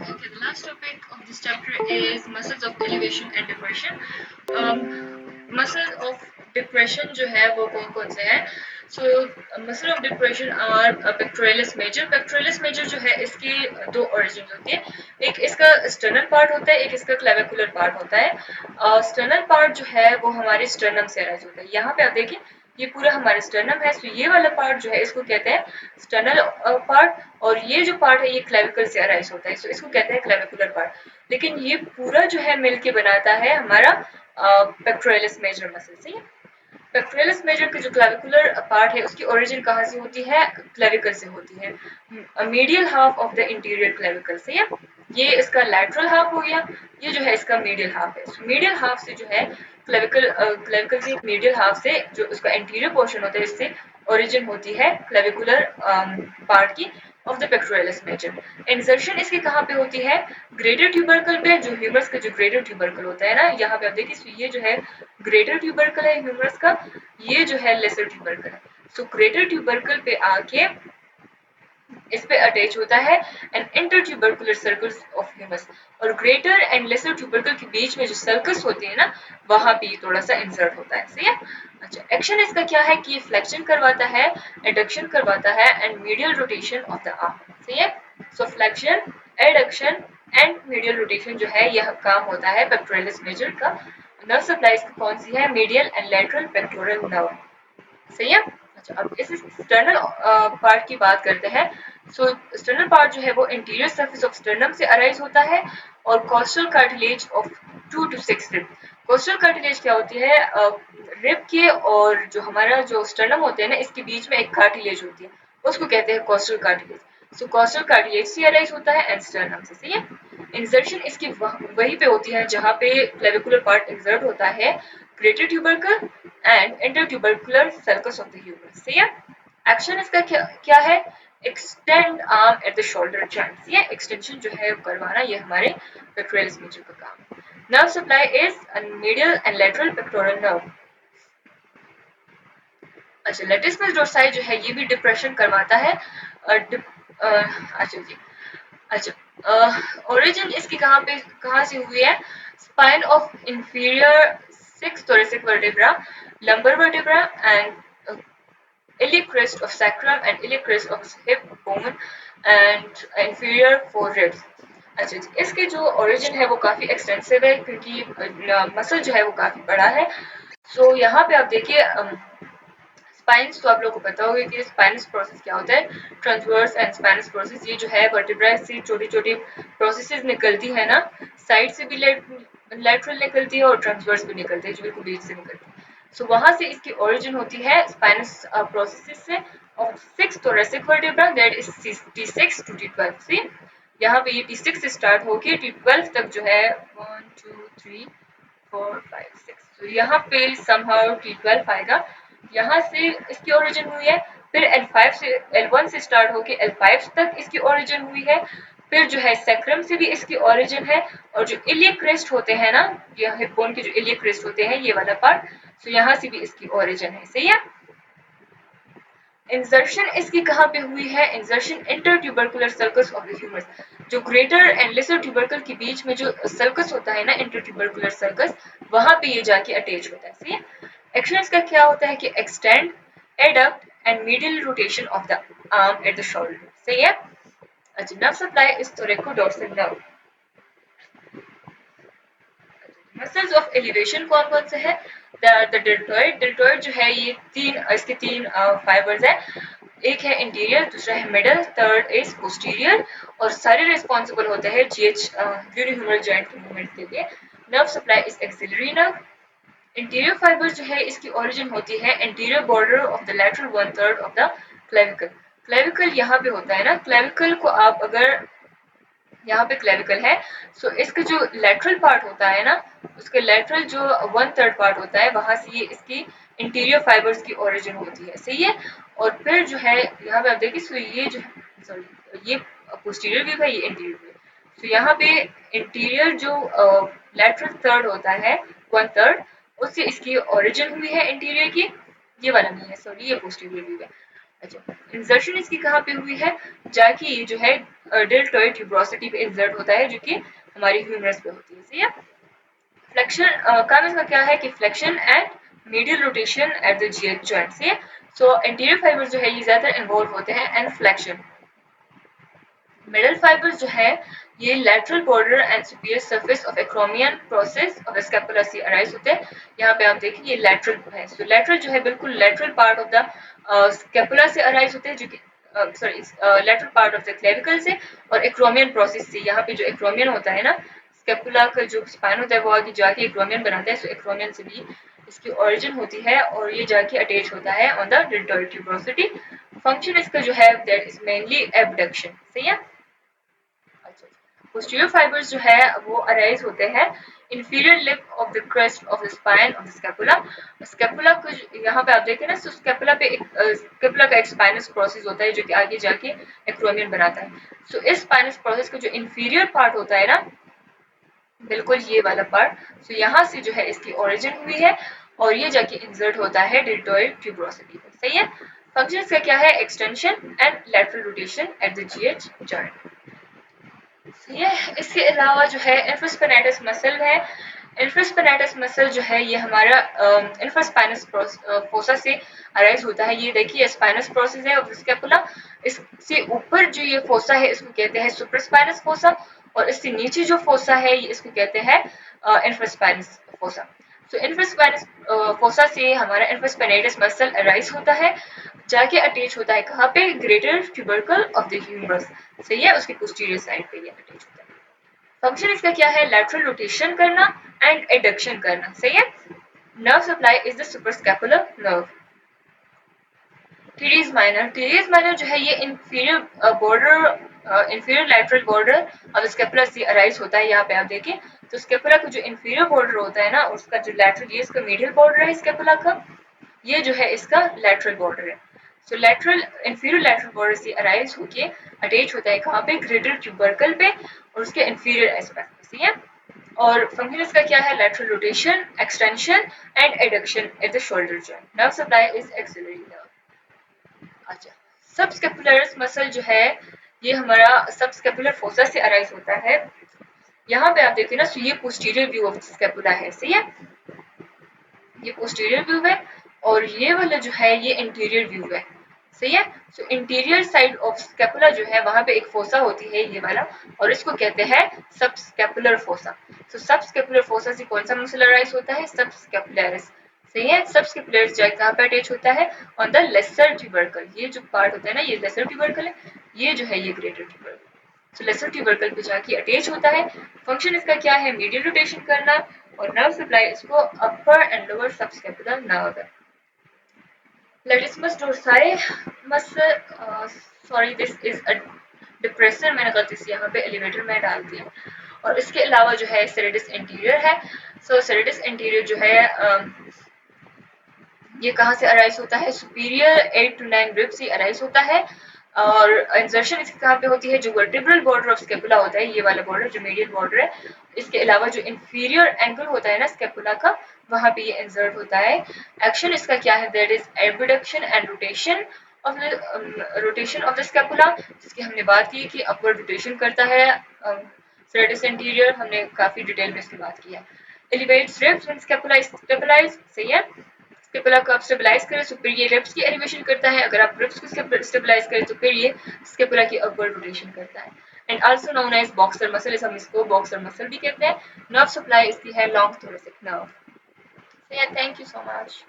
Okay, the last topic of this chapter is muscles of elevation and depression. Muscles of depression जो है वो कौन कौन से हैं? So muscle of depression are pectoralis major. Pectoralis major जो है इसकी दो origins होती है. एक इसका sternal part होता है, एक इसका clavicular part होता है. Sternal part जो है वो हमारे sternum से arise होता है. यहाँ पे आप देखिए ये पूरा हमारा स्टर्नम है, तो ये वाला पार्ट जो है इसको कहते हैं स्टर्नल पार्ट, और ये जो पार्ट है ये क्लेविकल से अराइज होता है, तो इसको कहते हैं क्लेविकुलर पार्ट. लेकिन ये पूरा जो है मिलके बनाता है हमारा पेक्टोरलिस मेजर मसल. सही है. पेक्टोरलिस मेजर की जो क्लेविकुलर पार्ट है उसकी ओरिजिन कहाँ से होती है? क्लेविकल से होती है. Medial half of the interior clavicle. सही है. ये इसका लैटरल हाफ हो गया, ये जो है इसका मीडियल हाफ है. मीडियल हाफ से जो है क्लेविकल से मीडियल हाफ से जो उसका इंटीरियर पोर्शन होता है इससे ओरिजिन होती है क्लेविकुलर पार्ट की of the pectoralis major. Insertion इसकी कहाँ पे होती है? ग्रेटर ट्यूबरकल पे, जो ह्यूमरस का जो ग्रेटर ट्यूबरकल होता है ना, यहाँ पे आप देखिए ये जो है ग्रेटर ट्यूबरकल है ह्यूमरस का, ये जो है लेसर ट्यूबरकल है. सो ग्रेटर ट्यूबरकल पे आके इस पे अटैच होता है and inter tubercular sulcus of humerus, और ग्रेटर एंड लेसर ट्यूबरकल के बीच में जो सर्कल्स होते हैं ना वहां पे थोड़ा सा इंसर्ट होता है. सही है. अच्छा, एक्शन इसका क्या है कि ये फ्लेक्शन करवाता है, एडक्शन करवाता है and medial rotation of the arm. सही है. So flexion, adduction and medial rotation जो है यह काम होता है पेक्टोरलिस मेजर का. नर्व सप्लाई कौन सी है? Medial and lateral pectoral nerve. सही है. अच्छा, अब इस स्टर्नल पार्ट की बात करते हैं. सो स्टर्नल पार्ट जो है वो इंटीरियर सरफेस ऑफ स्टर्नम से अराइज होता है और costal cartilage of 2 to 6 rib. Costal cartilage क्या होती है? रिब के और जो हमारा जो स्टर्नम होते हैं ना इसके बीच में एक कार्टिलेज होती है, उसको कहते हैं कोस्टल कार्टिलेज. सो कोस्टल कार्टिलेज से अराइज होता है एंड स्टर्नम से. सही है. इंसर्शन इसकी वहीं पे होती है जहाँ पे क्लेविकुलर पार्ट इंसर्ट होता है, greater tubercle and intertubercular sulcus of the humerus. सही है. एक्शन इसका क्या है? Extend arm at the shoulder joint. ये एक्सटेंशन जो है करवाना ये हमारे पेक्टोरलिस मेजर का काम. Nerve supply is medial and lateral pectoral nerve. अच्छा, लेटिसिमस डोर्साई जो है ये भी डिप्रेशन करवाता है. अच्छा जी. अच्छा, ओरिजिन इसकी कहाँ से हुई है? Spine of inferior 6 thoracic vertebra, lumbar vertebra and iliac crest of sacrum and iliac crest of hip bone and inferior four ribs. अच्छा जी, इसके जो ओरिजिन है वो काफी एक्सटेंसिव है क्योंकि मसल जो है वो काफी बड़ा है. सो यहाँ पे आप देखिए स्पाइन्स, तो आप लोगों को पता होगा कि स्पाइनस प्रोसेस क्या होता है. ट्रांसवर्स एंड स्पाइनस प्रोसेस, ये जो है वर्टिब्रा से छोटी छोटी प्रोसेसेस निकलती है ना, साइड से भी लेटरल निकलती है और ट्रांसवर्स भी निकलती है जो बिल्कुल बीच से निकलती है. सो वहां से इसकी ओरिजिन होती है स्पाइनस प्रोसेस से of 6 thoracic vertebra, that is T6 to T12. सी यहाँ पे ये T6 से स्टार्ट होके T12 तक जो है 1 2 3 4 5 6, तो यहाँ पे समहाउ T12 आएगा. यहाँ से इसकी ओरिजिन हुई है. फिर L5 से L1 से स्टार्ट होके L5 तक इसकी ओरिजिन हुई है. फिर जो है सैक्रम से भी इसकी ओरिजिन है, और जो इलियक क्रेस्ट होते हैं ना, ये हिप बोन के जो इलियक क्रेस्ट होते हैं ये वाला पार्ट, तो यहाँ से भी इसकी ओरिजिन है. सही है. इंसर्शन इसकी कहाँ पे हुई है? Insertion inter tubercular sulcus of the humerus, जो ग्रेटर एंड लेसर ट्यूबरकल के बीच में जो सर्कस होता है ना, इंटर ट्यूबरकुलर सर्कस, वहां पे ये जाके अटैच होता है. सही है. एक्शन इसका क्या होता है कि extend, adduct and medial rotation of the arm at the shoulder. सही है. अच्छा, nerve supply is thoracodorsal nerve. Muscles of elevation कौन कौन से है? The deltoid. डेल्टॉइड जो है ये इसके तीन फाइबर्स है. एक है इंटीरियर, दूसरा है मिडल, थर्ड इज पोस्टीरियर, और सारे रिस्पॉन्सिबल होते हैं GH यूनिह्यूमरल जॉइंट के मूवमेंट के लिए. Nerve supply is axillary nerve. Interior fibre जो है इसकी ओरिजिन होती है interior border of the lateral 1/3 of the clavicle. Clavicle यहाँ पे होता है ना, क्लेविकल को आप अगर यहाँ पे क्लेविकल है, सो इसका जो लेटरल पार्ट होता है ना, उसके लेटरल जो 1/3 पार्ट होता है वहां से ये इसकी इंटीरियर फाइबर्स की ओरिजिन होती है. सही है. और फिर जो है यहाँ पे आप देखिए, सो ये जो सॉरी ये पोस्टीरियर व्यू है, ये इंटीरियर व्यू. तो यहाँ पे इंटीरियर जो लेटरल थर्ड होता है 1/3, उससे इसकी ओरिजिन हुई है इंटीरियर की. ये वाला नहीं है, सॉरी ये पोस्टीरियर व्यू है. अच्छा, इंसर्शन इसकी कहाँ पे हुई है, जाके ये जो है डेल्टॉइड ट्यूबरोसिटी पे इंसर्ट होता है, जो कि हमारी ह्यूमरस पे होती है। सही है। फ्लेक्शन काम इसका क्या है कि flexion and medial rotation at the GH joint से। सो एंटीरियर फाइबर जो है ये ज्यादा इन्वॉल्व होते हैं एंड फ्लेक्शन। मिडल फाइबर्स जो है ये lateral border and superior surface of acromion process of scapula से अराइज होते हैं। यहाँ पे आप देखिए ये लैटरल है, सो लैटरल जो है बिल्कुल lateral part of the scapula से अराइज होते हैं, जो कि sorry lateral part of the clavicle से और एक्रोमियन प्रोसेस से। यहाँ पे जो एक्रोमियन होता है ना स्कैपुला का जो स्पाइन होता है वो आगे जाके एक्रोमियन बनाता है, सो एक्रोमियन से भी इसकी ओरिजिन होती है और ये जाके अटैच होता है on the deltoid tuberosity. Function इसका जो है दैट इज मेनली एबडक्शन। सही है। पोस्टीरियर फाइबर्स जो है वो अराइज होते हैं inferior lip of the crest of the spine of the scapula. Scapula को यहाँ पे आप देखें ना, तो स्कैपुला पे एक स्कैपुला का एक स्पाइनस प्रोसेस होता है जो कि आगे जाके एक्रोमियन बनाता है। सो इस स्पाइनस प्रोसेस का जो इंफीरियर पार्ट होता है ना, बिल्कुल ये वाला पार्ट, सो यहाँ से जो है इसकी ओरिजिन हुई है और ये जाके इंसर्ट होता है डेल्टॉइड ट्यूबरोसिटी में। सही है। फंक्शन इसका क्या है, extension and lateral rotation at the GH joint. ये इसके अलावा जो है इंफ्रास्पाइनस मसल है। इंफ्रास्पाइनस मसल जो है ये हमारा इंफ्रास्पाइनस फोसा से अराइज होता है। ये देखिए स्पाइनस प्रोसेस है ऑफ स्कैपुला, इससे ऊपर जो ये फोसा है इसको कहते हैं सुपरस्पाइनस फोसा और इससे नीचे जो फोसा है ये इसको कहते हैं इंफ्रास्पाइनस फोसा। तो इंफ्रास्पाइनस फोसा से हमारा इंफ्रास्पाइनस मसल अराइज होता है, जाके अटैच होता है कहाँ पे, greater tubercle of the humerus. सही है, उसकी पोस्टीरियर साइड पे ये अटैच होता है। फंक्शन इसका क्या है, लैटरल रोटेशन करना एंड एडक्शन करना। सही है। Nerve supply is the suprascapular nerve. Teres minor जो है ये inferior border inferior lateral border of scapula से अराइज होता है। यहाँ पे आप देखें तो स्कैपुला का जो इंफीरियर बॉर्डर होता है ना, उसका जो लैटरल, ये इसका मीडियल बॉर्डर है स्कैपुला का, ये जो है इसका लैटरल बॉर्डर है। सो लैटरल इंफीरियर लैटरल बॉर्डर से अराइज होके अटैच होता है कहाँ पे, ग्रेटर ट्यूबरकल पे और उसके इंफीरियर एस्पेक्ट में। सही है। और फंक्शन इसका क्या है, lateral rotation, extension and adduction eight the shoulder joint. Nerve supply is axillary nerve. अच्छा, सबस्कैपुलर मसल जो है ये हमारा सबस्कैपुलर फोसा से अराइज होता है। यहाँ पे आप देखिए ना, so ये पोस्टीरियर व्यू ऑफ स्कैपुला है। सही है, ये पोस्टीरियर व्यू है और ये वाला जो है ये इंटीरियर व्यू है। सही है। सो इंटीरियर साइड ऑफ स्कैपुला जो है वहां पे एक फोसा होती है ये वाला और इसको कहते हैं सबस्कैपुलर फोसा। सो सबस्कैपुलर फोसा से कौन सा मसल अराइज होता है, सबस्कैपुलरिस। सही है। सबस्कैपुलरिस जो कहाँ पे अटैच होता है, ऑन द लेसर ट्यूबरकल। ये जो पार्ट होता है ना ये लेसर ट्यूबरकल है, ये जो है ये ग्रेटर ट्यूबरकल। सो लेसर ट्यूबरकल पे जाके अटैच होता है। फंक्शन इसका क्या है, मीडियल रोटेशन करना और नर्व सप्लाई इसको अपर एंड लोअर सबस्कैपुलर नर्व है। Latissimus डोर्साई muscle, sorry this is a depressor, मैंने गलती से यहाँ पे एलिवेटर में डाल दिया। और इसके अलावा जो है सेरेडिस इंटीरियर है। सो सेरेडिस इंटीरियर जो है ये कहाँ से अराइज होता है, सुपीरियर 8 to 9 रिब से अराइज होता है। और इंसर्शन इसकी कहाँ पे होती है, जो वर्टिब्रल बॉर्डर ऑफ स्कैपुला होता है, ये वाला बॉर्डर जो मीडियल बॉर्डर है, इसके अलावा जो इंफीरियर एंगल होता है ना स्कैपुला का, वहां पे ये इंसर्ट होता है। एक्शन इसका क्या है, that is abduction and rotation of the scapula, जिसकी हमने बात की कि अपवर्ड रोटेशन करता है सेरेडिस इंटीरियर, हमने काफी डिटेल में इसकी बात की है। Elevates ribs when scapula is stabilized. सही है। स्कैपुला को आप स्टेबलाइज करें तो फिर ये रिब्स की एलिवेशन करता है, अगर आप रिब्स को स्टेबलाइज करें तो फिर ये स्कैपुला की अपवर्ड रोटेशन करता है। And also known as boxer muscle, हम इसको बॉक्सर मसल भी कहते हैं। नर्व सप्लाई इसकी है long thoracic nerve. Thank you so much.